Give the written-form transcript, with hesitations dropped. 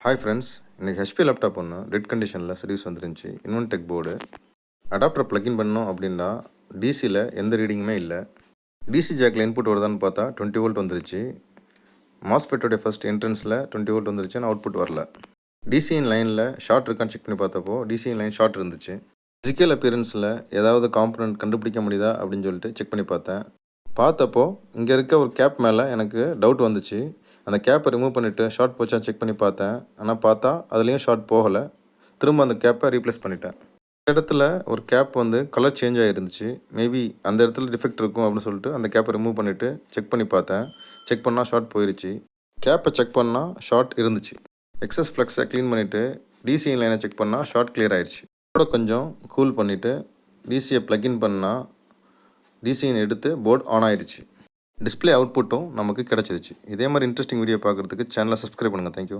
Hi friends, இன்றைக்கி HP laptop ஒன்று dead கண்டிஷனில் சர்வீஸ் வந்துருந்துச்சு. இன்வென்டெக் போர்டு அடாப்டர் ப்ளக்இன் பண்ணோம் அப்படின்னா டிசியில் எந்த ரீடிங்குமே இல்லை. டிசி ஜாக்கில் இன்புட் வருதான்னு பார்த்தா 20 வோல்ட் வந்துருச்சு. மாஸ்ஃபெட்டோடைய ஃபஸ்ட் என்ட்ரன்ஸில் 20 வோல்ட் வந்துருச்சு, ஆனால் அவுட்புட் வரல. டிசியின் லைனில் ஷார்ட் இருக்கான்னு செக் பண்ணி பார்த்தப்போ டிசியின் லைன் ஷார்ட் இருந்துச்சு. ஃபிசிக்கல் அப்பியரன்ஸில் ஏதாவது காம்பனன்ட் கண்டுபிடிக்க முடியுதா அப்படின்னு சொல்லிட்டு செக் பண்ணி பார்த்தப்போ இங்கே இருக்க ஒரு கேப் மேலே எனக்கு டவுட் வந்துச்சு. அந்த கேப்பை ரிமூவ் பண்ணிவிட்டு ஷார்ட் போச்சா செக் பண்ணி பார்த்தேன். ஆனால் பார்த்தா அதுலேயும் ஷார்ட் போகலை. திரும்ப அந்த கேப்பை ரீப்ளேஸ் பண்ணிட்டேன். இந்த இடத்துல ஒரு கேப் கலர் சேஞ்ச் ஆகிருந்துச்சு. மேபி அந்த இடத்துல டிஃபெக்ட் இருக்கும் அப்படின்னு சொல்லிட்டு அந்த கேப்பை ரிமூவ் பண்ணிவிட்டு செக் பண்ணி பார்த்தேன். செக் பண்ணால் ஷார்ட் போயிடுச்சு. கேப்பை செக் பண்ணால் ஷார்ட் இருந்துச்சு. எக்ஸஸ் ஃப்ளக்ஸை க்ளீன் பண்ணிவிட்டு டிசி லைனை செக் பண்ணால் ஷார்ட் கிளியர் ஆயிடுச்சு. போர்டை கொஞ்சம் கூல் பண்ணிவிட்டு டிசியை ப்ளக்இன் பண்ணால் டிசியின் எடுத்து போர்டு ஆன் ஆயிடுச்சு. டிஸ்பிளே அவுட்புட்டும் நமக்கு கிடச்சிருச்சு. இதே மாதிரி இன்ட்ரெஸ்டிங் வீடியோ பார்க்குறதுக்கு சேனலை சப்ஸ்கிரைப் பண்ணுங்கள். தேங்க்யூ.